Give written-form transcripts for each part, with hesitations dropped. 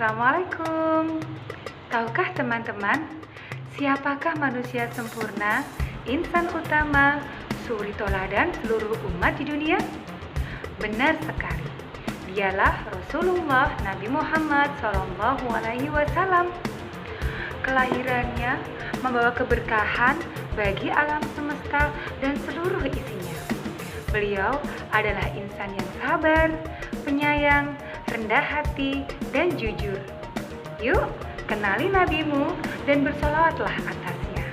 Assalamualaikum. Tahukah teman-teman, siapakah manusia sempurna, insan utama, suri toladan seluruh umat di dunia? Benar sekali, dialah Rasulullah Nabi Muhammad SAW. Kelahirannya membawa keberkahan bagi alam semesta dan seluruh isinya. Beliau adalah insan yang sabar, penyayang, rendah hati, dan jujur. Yuk, kenali nabimu dan bersolawatlah atasnya.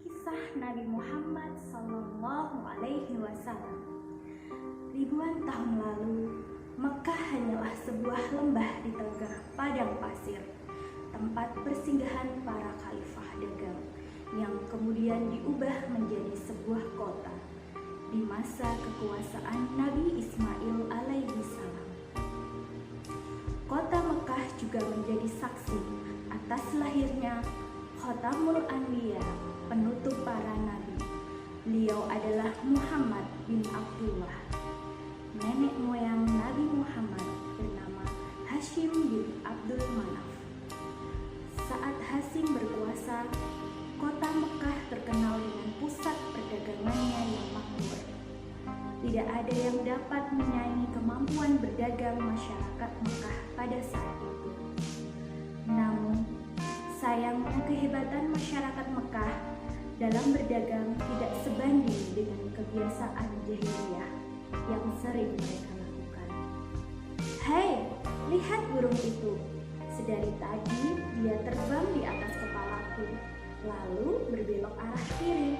Kisah Nabi Muhammad SAW. Ribuan tahun lalu, Mekah hanyalah sebuah lembah di tengah padang pasir, tempat persinggahan para khalifah dagang yang kemudian diubah menjadi sebuah kota di masa kekuasaan Nabi Ismail alaihi salam. Kota Mekah juga menjadi saksi atas lahirnya Khotamul Anbiya, penutup para nabi. Beliau adalah Muhammad bin Abdullah. Nenek moyang Nabi Muhammad bernama Hashim bin Abdul Manaf. Saat Hashim berkuasa, kota Mekah terkenal dengan pusat perdagangannya yang makmur. Tidak ada yang dapat menyaingi kemampuan berdagang masyarakat Mekah pada saat itu. Namun, sayangnya kehebatan masyarakat Mekah dalam berdagang tidak sebanding dengan kebiasaan jahiliyah yang sering mereka lakukan. Hei, lihat burung itu. Sedari tadi dia terbang di atas kepalaku, lalu berbelok arah kiri.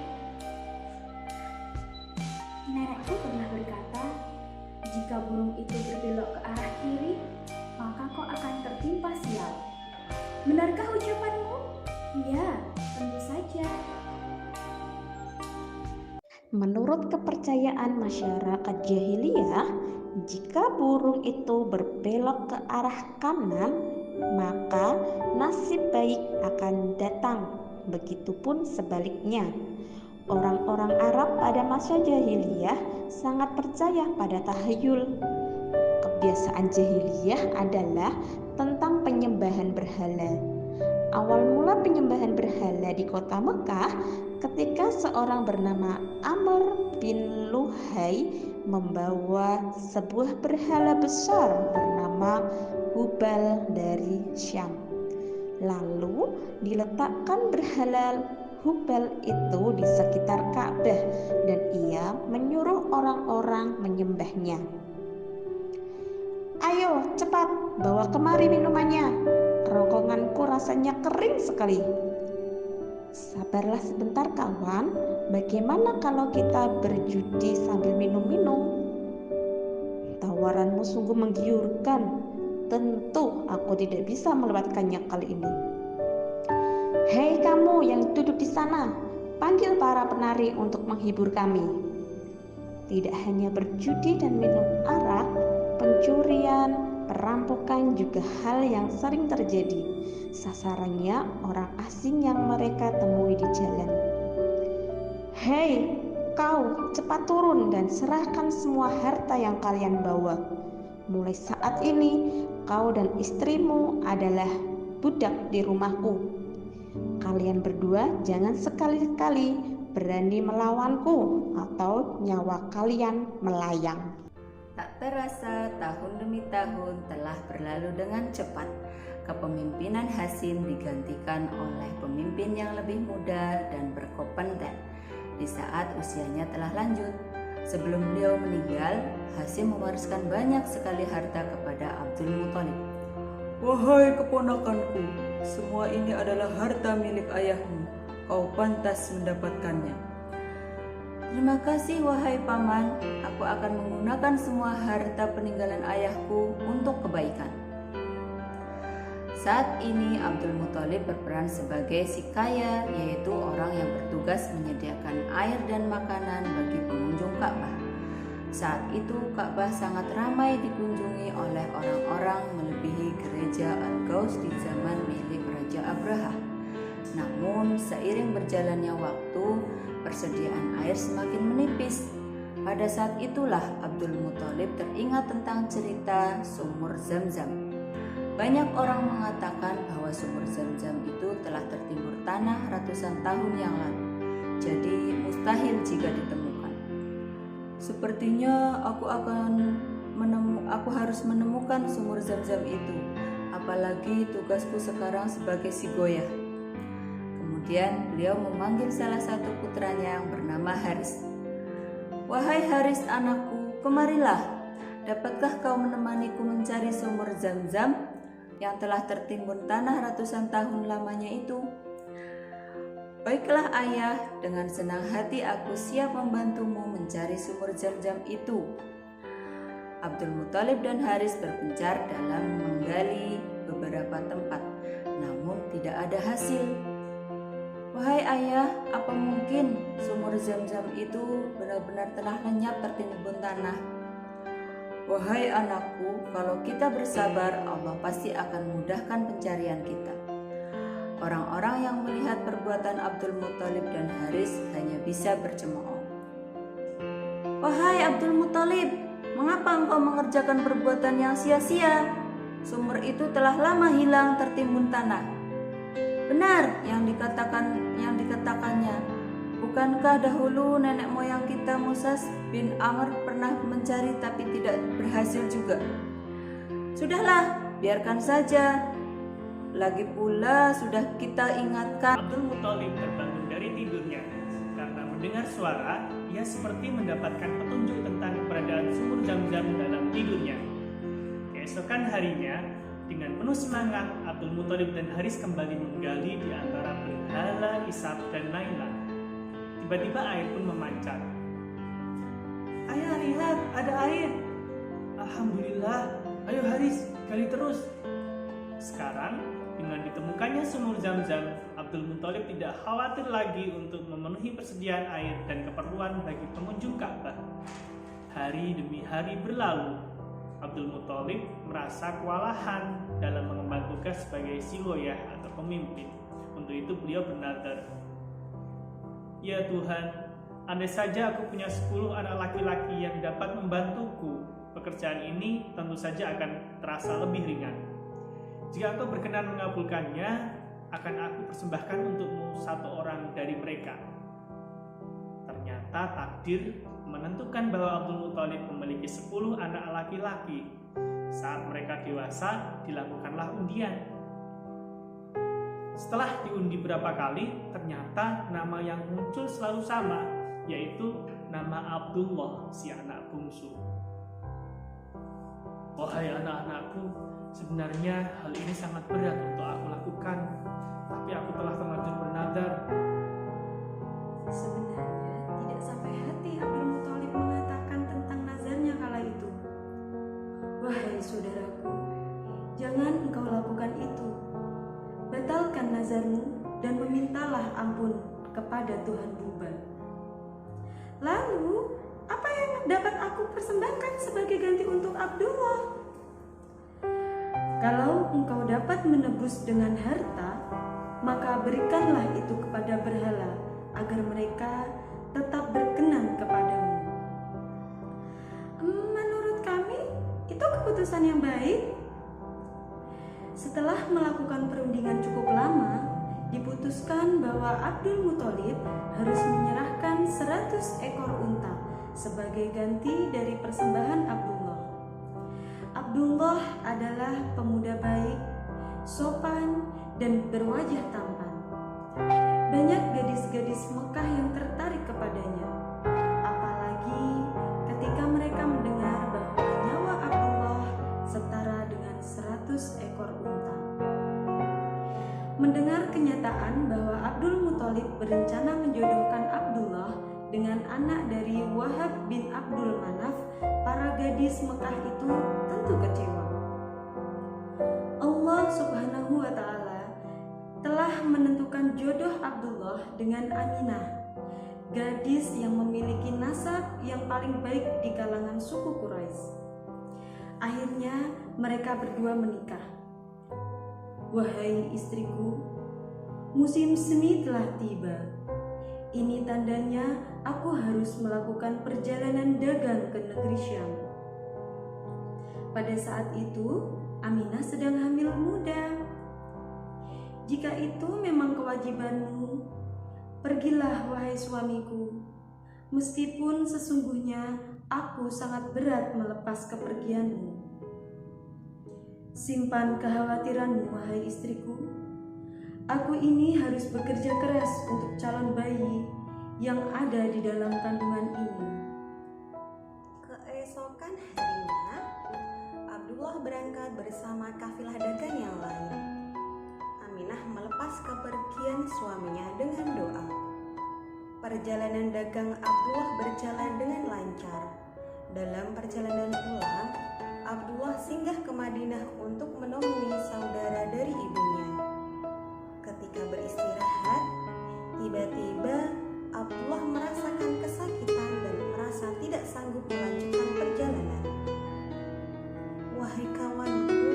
Nenekku pernah berkata, jika burung itu berbelok ke arah kiri, maka kau akan tertimpa sial. Benarkah ucapanmu? Ya, tentu saja. Menurut kepercayaan masyarakat jahiliyah, jika burung itu berbelok ke arah kanan, maka nasib baik akan datang. Begitupun sebaliknya. Orang-orang Arab pada masa jahiliyah sangat percaya pada tahayul. Kebiasaan jahiliyah adalah tentang penyembahan berhala. Awal mula penyembahan berhala di kota Mekah ketika seorang bernama Amr bin Luhai membawa sebuah berhala besar bernama Hubal dari Syam. Lalu diletakkan berhala Hubal itu di sekitar Ka'bah dan ia menyuruh orang-orang menyembahnya. Ayo cepat bawa kemari minumannya. Kerongkonganku rasanya kering sekali. Sabarlah sebentar kawan, bagaimana kalau kita berjudi sambil minum-minum? Tawaranmu sungguh menggiurkan. Tentu aku tidak bisa melewatkannya kali ini. Hei kamu yang duduk di sana, panggil para penari untuk menghibur kami. Tidak hanya berjudi dan minum arak, pencurian, perampokan juga hal yang sering terjadi. Sasarannya orang asing yang mereka temui di jalan. Hei, kau cepat turun dan serahkan semua harta yang kalian bawa. Mulai saat ini, kau dan istrimu adalah budak di rumahku. Kalian berdua jangan sekali-kali berani melawanku atau nyawa kalian melayang. Tak terasa tahun demi tahun telah berlalu dengan cepat. Kepemimpinan Hashim digantikan oleh pemimpin yang lebih muda dan berkompeten di saat usianya telah lanjut. Sebelum beliau meninggal, Hashim mewariskan banyak sekali harta kepada Abdul Muthalib. Wahai keponakanku, semua ini adalah harta milik ayahmu. Kau pantas mendapatkannya. Terima kasih wahai paman, aku akan menggunakan semua harta peninggalan ayahku untuk kebaikan. Saat ini Abdul Muthalib berperan sebagai si kaya, yaitu orang yang bertugas menyediakan air dan makanan bagi pengunjung Ka'bah. Saat itu Ka'bah sangat ramai dikunjungi oleh orang-orang melebihi gereja Al-Ghaus di zaman milik Abraha. Namun seiring berjalannya waktu, persediaan air semakin menipis. Pada saat itulah Abdul Muthalib teringat tentang cerita sumur Zam-Zam. Banyak orang mengatakan bahwa sumur Zam-Zam itu telah tertimbun tanah ratusan tahun yang lalu, jadi mustahil jika ditemukan. Sepertinya aku harus menemukan sumur Zam-Zam itu, apalagi tugasku sekarang sebagai si Goyah. Kemudian beliau memanggil salah satu putranya yang bernama Haris. "Wahai Haris anakku, kemarilah. Dapatkah kau menemaniku mencari sumur Zam-Zam yang telah tertimbun tanah ratusan tahun lamanya itu?" "Baiklah ayah, dengan senang hati aku siap membantumu mencari sumur Zam-Zam itu." Abdul Muthalib dan Haris berpencar dalam menggali beberapa tempat, namun tidak ada hasil. "Wahai ayah, apa mungkin sumur Zam-Zam itu benar-benar telah lenyap tertimbun tanah?" "Wahai anakku, kalau kita bersabar, Allah pasti akan mudahkan pencarian kita." Orang-orang yang melihat perbuatan Abdul Muthalib dan Haris hanya bisa bercemooh. "Wahai Abdul Muthalib, mengapa engkau mengerjakan perbuatan yang sia-sia? Sumur itu telah lama hilang tertimbun tanah." "Benar yang dikatakannya. Bukankah dahulu nenek moyang kita Musa bin Amr pernah mencari tapi tidak berhasil juga?" "Sudahlah, biarkan saja. Lagi pula sudah kita ingatkan." Abdul Muthalib terbangun dari tidurnya. Karena mendengar suara, ia seperti mendapatkan petunjuk tentang keberadaan sumur Zam-Zam dalam tidurnya. Keesokan harinya, dengan penuh semangat, Abdul Muthalib dan Haris kembali menggali di antara berhala Ishaq dan Naila. Tiba-tiba air pun memancar. "Ayah, lihat, ada air." "Alhamdulillah, ayo Haris, gali terus." Sekarang, dengan ditemukannya sumur Zam-Zam, Abdul Muthalib tidak khawatir lagi untuk memenuhi persediaan air dan keperluan bagi pengunjung Ka'bah. Hari demi hari berlalu. Abdul Muthalib merasa kewalahan dalam mengemban tugas sebagai sigoyah atau pemimpin. Untuk itu beliau bernadar, "Ya Tuhan, andai saja aku punya 10 anak laki-laki yang dapat membantuku, pekerjaan ini tentu saja akan terasa lebih ringan. Jika Engkau berkenan mengabulkannya, akan aku persembahkan untukmu 1 orang dari mereka." Ternyata takdir menentukan bahwa Abdul Muthalib memiliki 10 anak laki-laki. Saat mereka dewasa, dilakukanlah undian. Setelah diundi berapa kali, ternyata nama yang muncul selalu sama, yaitu nama Abdullah, si anak bungsu. "Wahai anak-anakku, sebenarnya hal ini sangat berat untuk aku lakukan, tapi aku telah terlanjur bernadar." Sebenarnya tidak sampai hati Abdul Muthalib mengatakan tentang nazarnya kala itu. "Wahai saudaraku, jangan engkau lakukan itu. Batalkan nazarmu dan memintalah ampun kepada Tuhan Buba. Lalu, apa yang dapat aku persembahkan sebagai ganti untuk Abdullah? Kalau engkau dapat menebus dengan harta, maka berikanlah itu kepada berhala, agar mereka tetap berkenan kepadamu." "Menurut kami, itu keputusan yang baik." Setelah melakukan perundingan cukup lama, diputuskan bahwa Abdul Muthalib harus menyerahkan 100 ekor unta sebagai ganti dari persembahan Abdullah. Abdullah adalah pemuda baik, sopan, dan berwajah tampan. Banyak gadis-gadis Mekah yang tertarik kepadanya, apalagi ketika mereka mendengar bahwa nyawa Abdullah setara dengan 100 ekor unta. Mendengar kenyataan bahwa Abdul Muthalib berencana menjodohkan Abdullah dengan anak dari Wahab bin Abdul Manaf, para gadis Mekah itu tentu kecewa. Allah Subhanahu wa Ta'ala telah menentukan jodoh Abdullah dengan Aminah, gadis yang memiliki nasab yang paling baik di kalangan suku Quraisy. Akhirnya mereka berdua menikah. "Wahai istriku, musim semi telah tiba. Ini tandanya aku harus melakukan perjalanan dagang ke negeri Syam. Pada saat itu, Aminah sedang hamil muda. Jika itu memang kewajibanmu, pergilah wahai suamiku. Meskipun sesungguhnya aku sangat berat melepas kepergianmu. Simpan kekhawatiranmu, wahai istriku. Aku ini harus bekerja keras untuk calon bayi yang ada di dalam kandungan ini. Keesokan harinya, Abdullah berangkat bersama kafilah dagang yang lain. Aminah melepas kepergian suaminya dengan doa. Perjalanan dagang Abdullah berjalan dengan lancar. Dalam perjalanan pulang, Abdullah singgah ke Madinah untuk menemui saudara dari ibunya. Ketika beristirahat, tiba-tiba Abdullah merasakan kesakitan dan merasa tidak sanggup melanjutkan perjalanan. Wahai kawanku,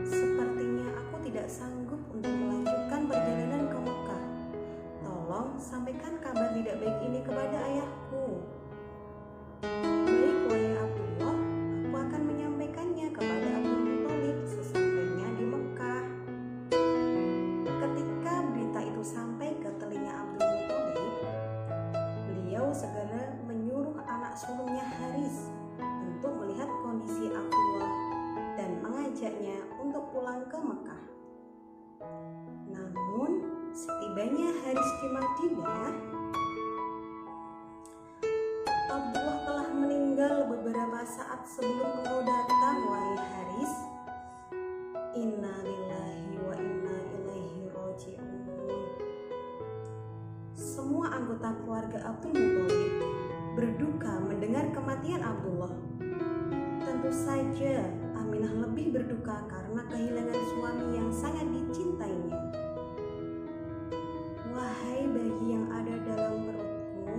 sepertinya aku tidak sanggup untuk melanjutkan perjalanan ke Mekah. Tolong sampaikan kabar tidak baik ini kepada ayahku. Baik, wahai Abdullah, aku akan menyampaikannya kepada Abdul Muthalib sesampainya di Mekah. Ketika berita itu sampai ke telinga Abdul Muthalib, beliau segera menyuruh anak sulungnya Haris untuk melihat kondisi Abdullah dan mengajaknya untuk pulang ke Mekah. Namun, setibanya Haris di Madinah, Abdullah telah meninggal beberapa saat sebelum engkau datang, wahai Haris. Inna lillahi wa inna ilaihi raji'un. Semua anggota keluarga Abdul Muthalib berduka mendengar kematian Abdullah. Tentu saja Aminah lebih berduka karena kehilangan suami yang sangat dicintainya. Wahai bayi yang ada dalam perutku,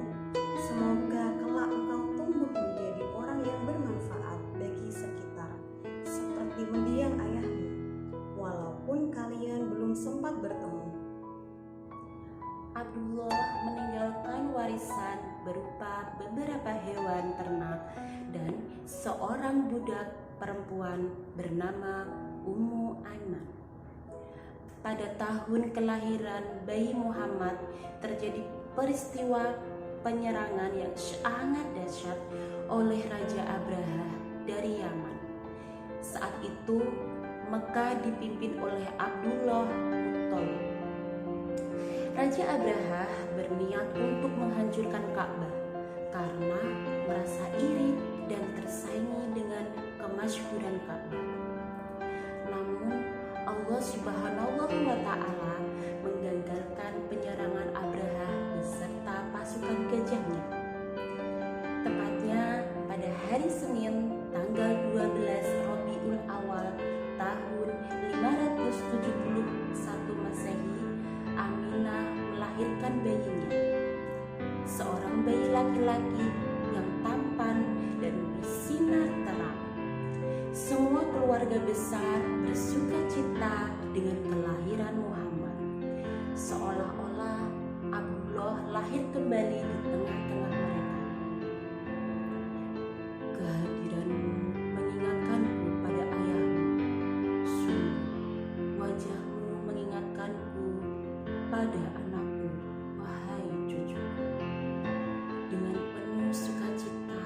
semoga kelak engkau tumbuh menjadi orang yang bermanfaat bagi sekitar, seperti mendiang ayahmu, walaupun kalian belum sempat bertemu. Abdullah meninggalkan warisan berupa beberapa hewan ternak dan seorang budak perempuan bernama Ummu Aiman. Pada tahun kelahiran bayi Muhammad terjadi peristiwa penyerangan yang sangat dahsyat oleh Raja Abraha dari Yaman. Saat itu Mekah dipimpin oleh Abdullah Muthalib. Raja Abraha berniat untuk menghancurkan Ka'bah karena merasa iri dan tersaingi dengan kemasyhuran Ka'bah. Namun Allah Subhanahu wa Ta'ala menggagalkan penyerangan Abraha beserta pasukan gajahnya. Tepatnya pada hari Senin tanggal 12 Rabiul Awal tahun 571 Masehi, Aminah melahirkan bayinya. Seorang bayi laki-laki yang tampan dan bersinar terang. Semua keluarga besar bersuka cita dengan kelahiran Muhammad. Seolah-olah Abdullah lahir kembali di tengah-tengah mereka. Kehadiranmu mengingatkanku pada ayahmu. Sungguh, wajahmu mengingatkanku pada anakku, wahai cucu. Dengan penuh sukacita,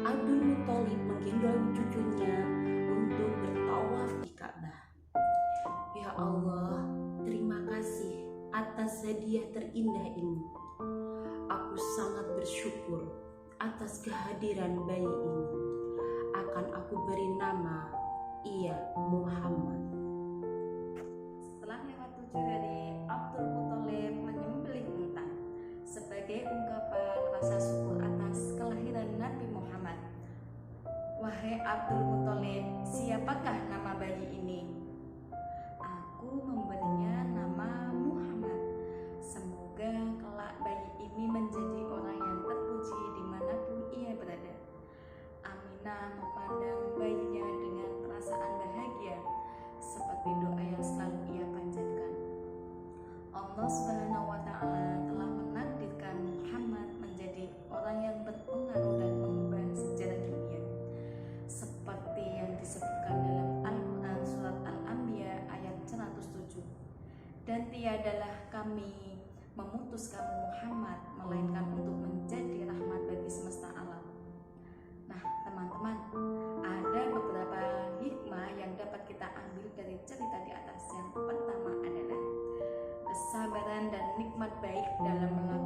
Abdul Muthalib menggendong cucunya untuk bertawaf di Ka'bah. Ya Allah, terima kasih atas hadiah terindah ini. Aku sangat bersyukur atas kehadiran bayi ini. Akan aku beri nama ia Muhammad. Setelah lewat 7 hari, Abdul Muthalib menyembelih unta sebagai ungkapan rasa syukur atas kelahiran Nabi Muhammad. Wahai Abdul Muthalib, siapakah nama bayi ini? Aku memberinya nama Muhammad. Semoga kelak bayi ini menjadi orang yang terpuji dimanapun ia berada. Aminah memandang bayinya dengan tiadalah kami memutus kamu Muhammad, melainkan untuk menjadi rahmat bagi semesta alam. Nah, teman-teman, ada beberapa hikmah yang dapat kita ambil dari cerita di atas. Yang pertama adalah kesabaran dan nikmat baik dalam melakukan